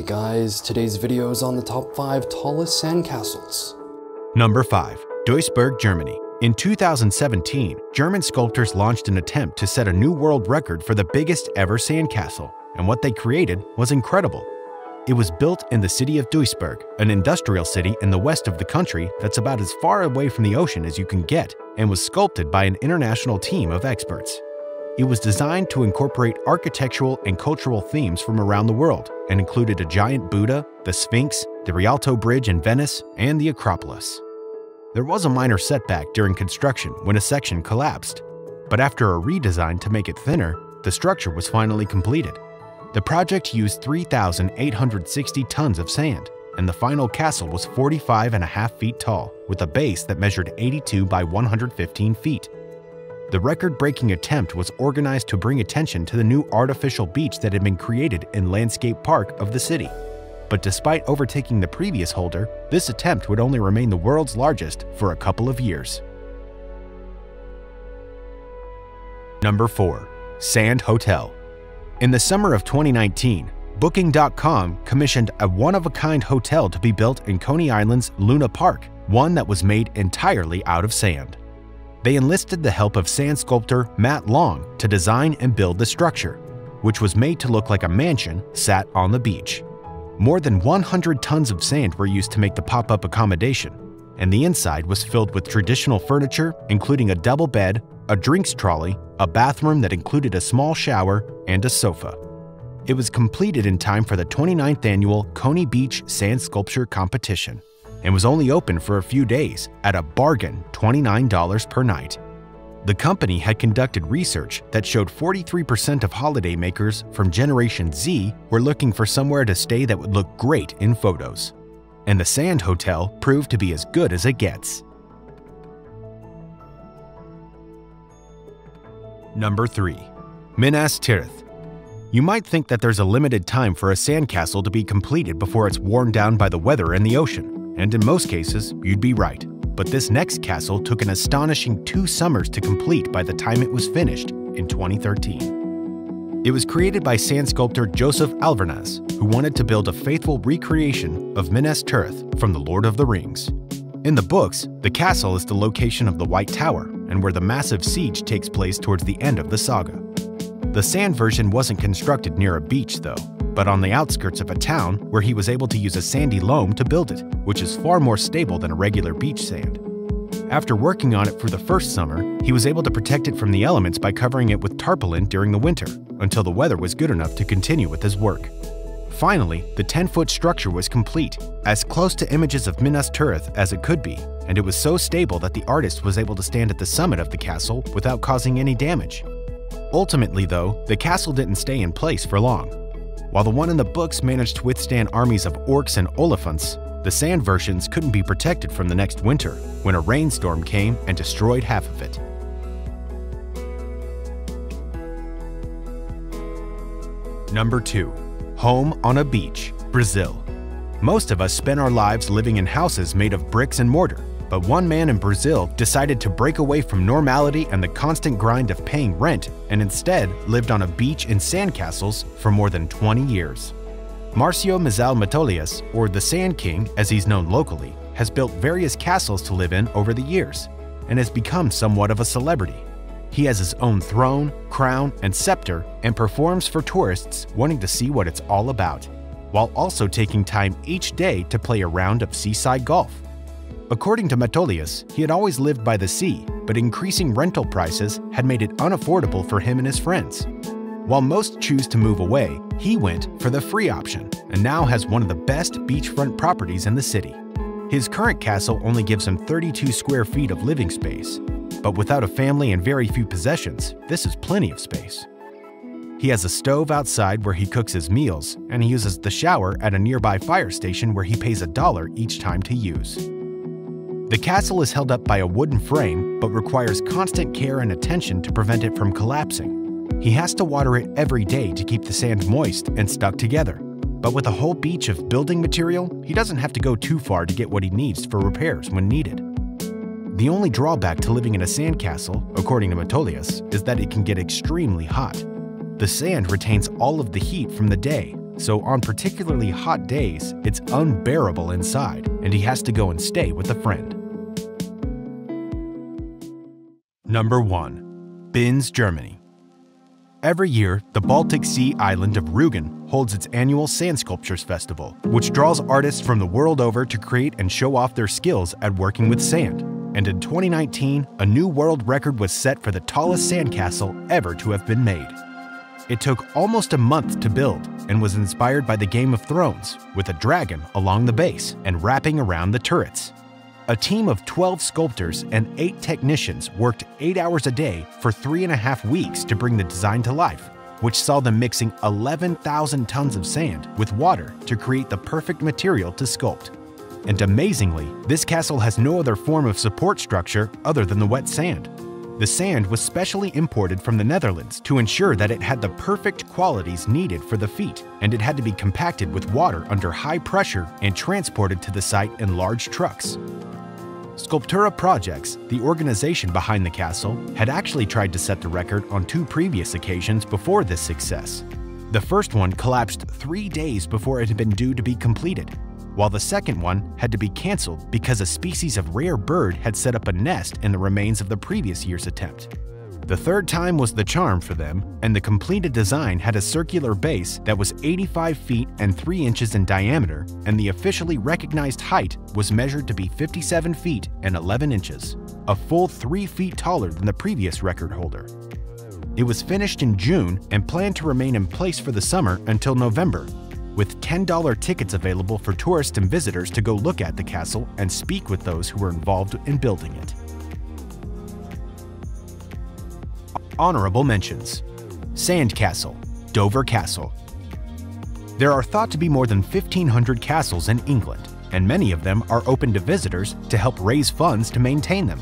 Hey guys, today's video is on the top 5 tallest sandcastles. Number 5. Duisburg, Germany. In 2017, German sculptors launched an attempt to set a new world record for the biggest ever sandcastle, and what they created was incredible. It was built in the city of Duisburg, an industrial city in the west of the country that's about as far away from the ocean as you can get, and was sculpted by an international team of experts. It was designed to incorporate architectural and cultural themes from around the world and included a giant Buddha, the Sphinx, the Rialto Bridge in Venice, and the Acropolis. There was a minor setback during construction when a section collapsed, but after a redesign to make it thinner, the structure was finally completed. The project used 3,860 tons of sand, and the final castle was 45.5 feet tall, with a base that measured 82 by 115 feet. The record-breaking attempt was organized to bring attention to the new artificial beach that had been created in Landscape Park of the city. But despite overtaking the previous holder, this attempt would only remain the world's largest for a couple of years. Number 4. Sand Hotel. In the summer of 2019, Booking.com commissioned a one-of-a-kind hotel to be built in Coney Island's Luna Park, one that was made entirely out of sand. They enlisted the help of sand sculptor Matt Long to design and build the structure, which was made to look like a mansion sat on the beach. More than 100 tons of sand were used to make the pop-up accommodation, and the inside was filled with traditional furniture, including a double bed, a drinks trolley, a bathroom that included a small shower, and a sofa. It was completed in time for the 29th annual Coney Beach Sand Sculpture Competition, and was only open for a few days at a bargain $29 per night. The company had conducted research that showed 43% of holidaymakers from Generation Z were looking for somewhere to stay that would look great in photos. And the Sand Hotel proved to be as good as it gets. Number 3. Ministereth. You might think that there's a limited time for a sandcastle to be completed before it's worn down by the weather and the ocean. And in most cases, you'd be right. But this next castle took an astonishing 2 summers to complete by the time it was finished in 2013. It was created by sand sculptor Joseph Alvarez, who wanted to build a faithful recreation of Ministereth from The Lord of the Rings. In the books, the castle is the location of the White Tower and where the massive siege takes place towards the end of the saga. The sand version wasn't constructed near a beach, though, but on the outskirts of a town where he was able to use a sandy loam to build it, which is far more stable than a regular beach sand. After working on it for the first summer, he was able to protect it from the elements by covering it with tarpaulin during the winter, until the weather was good enough to continue with his work. Finally, the 10-foot structure was complete, as close to images of Ministereth as it could be, and it was so stable that the artist was able to stand at the summit of the castle without causing any damage. Ultimately, though, the castle didn't stay in place for long. While the one in the books managed to withstand armies of orcs and oliphants, the sand versions couldn't be protected from the next winter, when a rainstorm came and destroyed half of it. Number 2. Home on a beach, Brazil. Most of us spend our lives living in houses made of bricks and mortar, but one man in Brazil decided to break away from normality and the constant grind of paying rent and instead lived on a beach in sandcastles for more than 20 years. Marcio Mizal Matolias, or the Sand King as he's known locally, has built various castles to live in over the years and has become somewhat of a celebrity. He has his own throne, crown, and scepter and performs for tourists wanting to see what it's all about, while also taking time each day to play a round of seaside golf. According to Matolias, he had always lived by the sea, but increasing rental prices had made it unaffordable for him and his friends. While most choose to move away, he went for the free option and now has one of the best beachfront properties in the city. His current castle only gives him 32 square feet of living space, but without a family and very few possessions, this is plenty of space. He has a stove outside where he cooks his meals, and he uses the shower at a nearby fire station where he pays $1 each time to use. The castle is held up by a wooden frame, but requires constant care and attention to prevent it from collapsing. He has to water it every day to keep the sand moist and stuck together. But with a whole beach of building material, he doesn't have to go too far to get what he needs for repairs when needed. The only drawback to living in a sandcastle, according to Matolias, is that it can get extremely hot. The sand retains all of the heat from the day, so on particularly hot days, it's unbearable inside, and he has to go and stay with a friend. Number 1. Berg Germany. Every year, the Baltic Sea island of Rügen holds its annual Sand Sculptures Festival, which draws artists from the world over to create and show off their skills at working with sand. And in 2019, a new world record was set for the tallest sandcastle ever to have been made. It took almost a month to build and was inspired by the Game of Thrones, with a dragon along the base and wrapping around the turrets. A team of 12 sculptors and 8 technicians worked 8 hours a day for 3.5 weeks to bring the design to life, which saw them mixing 11,000 tons of sand with water to create the perfect material to sculpt. And amazingly, this castle has no other form of support structure other than the wet sand. The sand was specially imported from the Netherlands to ensure that it had the perfect qualities needed for the feat, and it had to be compacted with water under high pressure and transported to the site in large trucks. Sculptura Projects, the organization behind the castle, had actually tried to set the record on 2 previous occasions before this success. The first one collapsed 3 days before it had been due to be completed, while the second one had to be cancelled because a species of rare bird had set up a nest in the remains of the previous year's attempt. The third time was the charm for them, and the completed design had a circular base that was 85 feet and 3 inches in diameter, and the officially recognized height was measured to be 57 feet and 11 inches, a full 3 feet taller than the previous record holder. It was finished in June and planned to remain in place for the summer until November, with $10 tickets available for tourists and visitors to go look at the castle and speak with those who were involved in building it. Honorable mentions: Sandcastle, Dover Castle. There are thought to be more than 1,500 castles in England, and many of them are open to visitors to help raise funds to maintain them.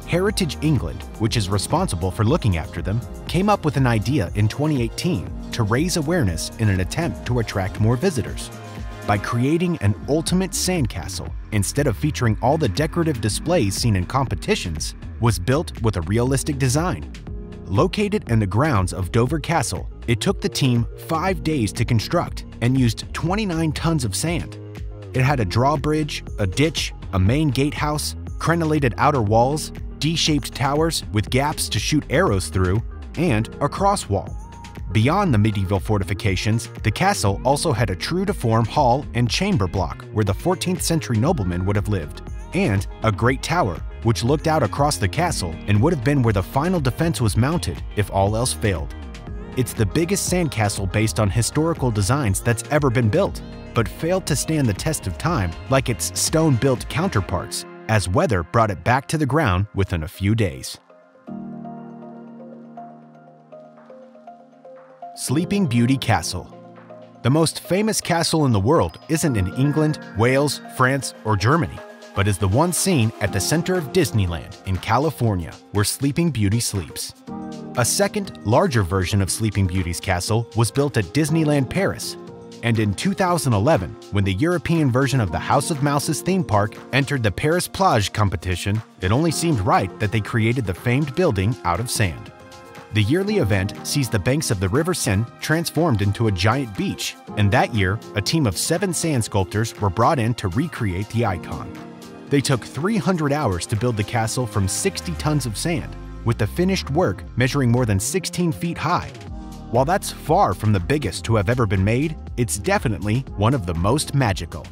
Heritage England, which is responsible for looking after them, came up with an idea in 2018 to raise awareness in an attempt to attract more visitors. By creating an ultimate sandcastle, instead of featuring all the decorative displays seen in competitions, was built with a realistic design. Located in the grounds of Dover Castle, it took the team 5 days to construct and used 29 tons of sand. It had a drawbridge, a ditch, a main gatehouse, crenellated outer walls, D-shaped towers with gaps to shoot arrows through, and a cross wall. Beyond the medieval fortifications, the castle also had a true-to-form hall and chamber block where the 14th century noblemen would have lived, and a great tower which looked out across the castle and would have been where the final defense was mounted if all else failed. It's the biggest sandcastle based on historical designs that's ever been built, but failed to stand the test of time like its stone-built counterparts, as weather brought it back to the ground within a few days. Sleeping Beauty Castle. The most famous castle in the world isn't in England, Wales, France, or Germany, but is the one seen at the center of Disneyland in California, where Sleeping Beauty sleeps. A second, larger version of Sleeping Beauty's castle was built at Disneyland Paris, and in 2011, when the European version of the House of Mouse's theme park entered the Paris Plage competition, it only seemed right that they created the famed building out of sand. The yearly event sees the banks of the River Seine transformed into a giant beach, and that year, a team of 7 sand sculptors were brought in to recreate the icon. They took 300 hours to build the castle from 60 tons of sand, with the finished work measuring more than 16 feet high. While that's far from the biggest to have ever been made, it's definitely one of the most magical.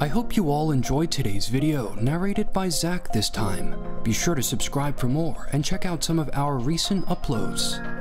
I hope you all enjoyed today's video, narrated by Zach this time. Be sure to subscribe for more and check out some of our recent uploads.